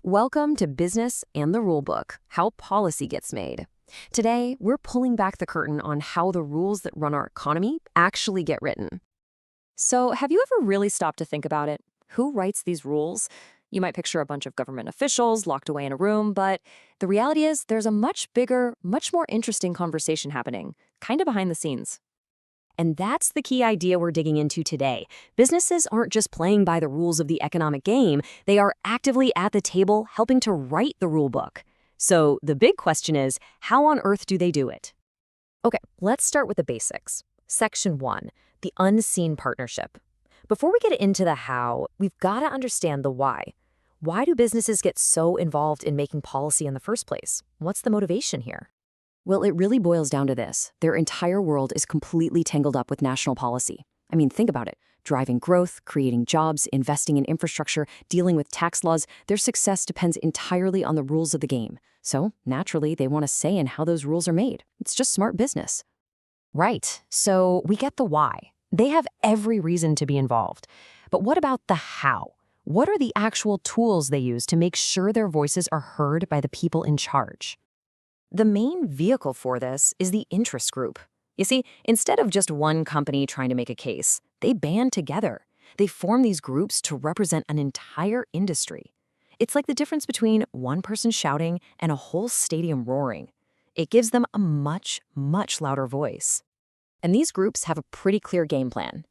Welcome to Business and the Rulebook, how policy gets made. Today, we're pulling back the curtain on how the rules that run our economy actually get written. So, have you ever really stopped to think about it? Who writes these rules? You might picture a bunch of government officials locked away in a room, but the reality is there's a much bigger, much more interesting conversation happening, kind of behind the scenes. And that's the key idea we're digging into today. Businesses aren't just playing by the rules of the economic game, they are actively at the table helping to write the rule book. So the big question is, how on earth do they do it? Okay, let's start with the basics. Section 1, the unseen partnership. Before we get into the how, we've got to understand the why. Why do businesses get so involved in making policy in the first place? What's the motivation here? Well, it really boils down to this. Their entire world is completely tangled up with national policy. I mean, think about it. Driving growth, creating jobs, investing in infrastructure, dealing with tax laws, their success depends entirely on the rules of the game. So, naturally, they want a say in how those rules are made. It's just smart business. Right. So, we get the why. They have every reason to be involved. But what about the how? What are the actual tools they use to make sure their voices are heard by the people in charge? The main vehicle for this is the interest group. You see, instead of just one company trying to make a case, they band together. They form these groups to represent an entire industry. It's like the difference between one person shouting and a whole stadium roaring. It gives them a much, much louder voice. And these groups have a pretty clear game plan.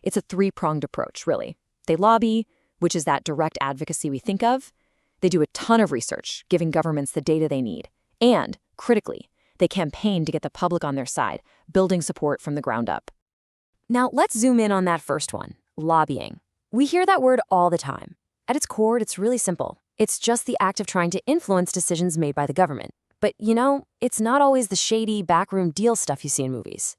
It's a three-pronged approach, really. They lobby, which is that direct advocacy we think of. They do a ton of research, giving governments the data they need. And, critically, they campaign to get the public on their side, building support from the ground up. Now, let's zoom in on that first one, lobbying. We hear that word all the time. At its core, it's really simple. It's just the act of trying to influence decisions made by the government. But, it's not always the shady, backroom deal stuff you see in movies.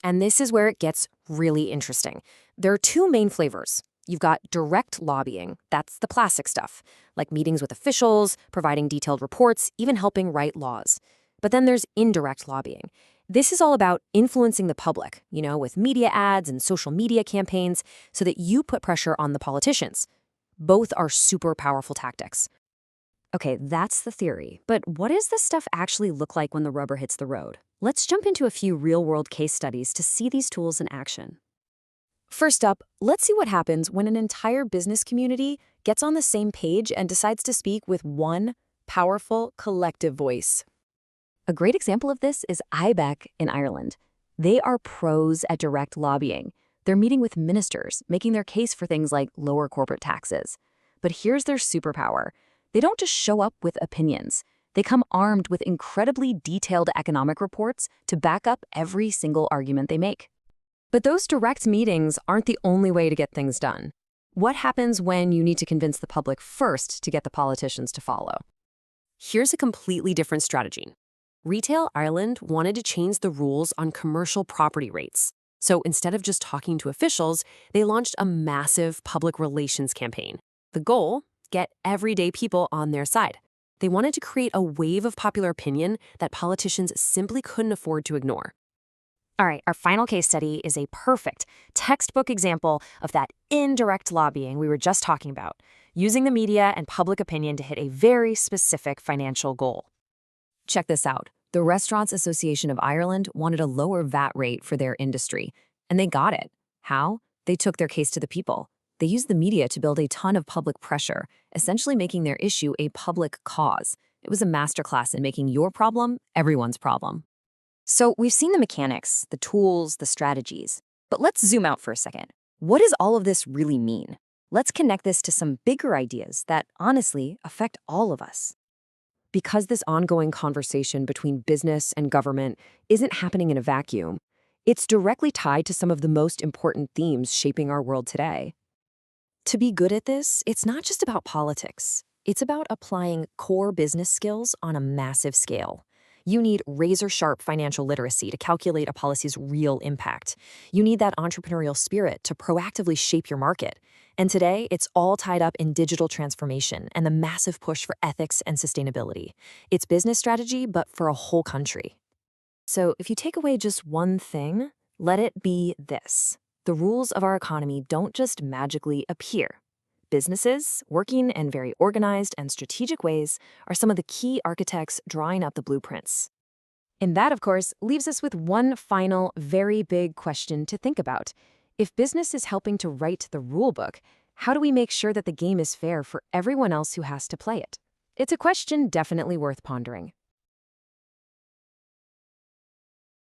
And this is where it gets really interesting. There are two main flavors. You've got direct lobbying, that's the classic stuff, like meetings with officials, providing detailed reports, even helping write laws. But then there's indirect lobbying. This is all about influencing the public, with media ads and social media campaigns so that you put pressure on the politicians. Both are super powerful tactics. Okay, that's the theory. But what does this stuff actually look like when the rubber hits the road? Let's jump into a few real-world case studies to see these tools in action. First up, let's see what happens when an entire business community gets on the same page and decides to speak with one powerful collective voice. A great example of this is IBEC in Ireland. They are pros at direct lobbying. They're meeting with ministers, making their case for things like lower corporate taxes. But here's their superpower. They don't just show up with opinions. They come armed with incredibly detailed economic reports to back up every single argument they make. But those direct meetings aren't the only way to get things done. What happens when you need to convince the public first to get the politicians to follow? Here's a completely different strategy. Retail Ireland wanted to change the rules on commercial property rates. So instead of just talking to officials, they launched a massive public relations campaign. The goal? Get everyday people on their side. They wanted to create a wave of popular opinion that politicians simply couldn't afford to ignore. All right, our final case study is a perfect textbook example of that indirect lobbying we were just talking about, using the media and public opinion to hit a very specific financial goal. Check this out. The Restaurants Association of Ireland wanted a lower VAT rate for their industry, and they got it. How? They took their case to the people. They used the media to build a ton of public pressure, essentially making their issue a public cause. It was a masterclass in making your problem everyone's problem. So we've seen the mechanics, the tools, the strategies. But let's zoom out for a second. What does all of this really mean? Let's connect this to some bigger ideas that, honestly, affect all of us. Because this ongoing conversation between business and government isn't happening in a vacuum, it's directly tied to some of the most important themes shaping our world today. To be good at this, it's not just about politics. It's about applying core business skills on a massive scale. You need razor-sharp financial literacy to calculate a policy's real impact. You need that entrepreneurial spirit to proactively shape your market. And today, it's all tied up in digital transformation and the massive push for ethics and sustainability. It's business strategy, but for a whole country. So if you take away just one thing, let it be this. The rules of our economy don't just magically appear. Businesses, working in very organized and strategic ways, are some of the key architects drawing up the blueprints. And that, of course, leaves us with one final, very big question to think about. If business is helping to write the rule book, how do we make sure that the game is fair for everyone else who has to play it? It's a question definitely worth pondering.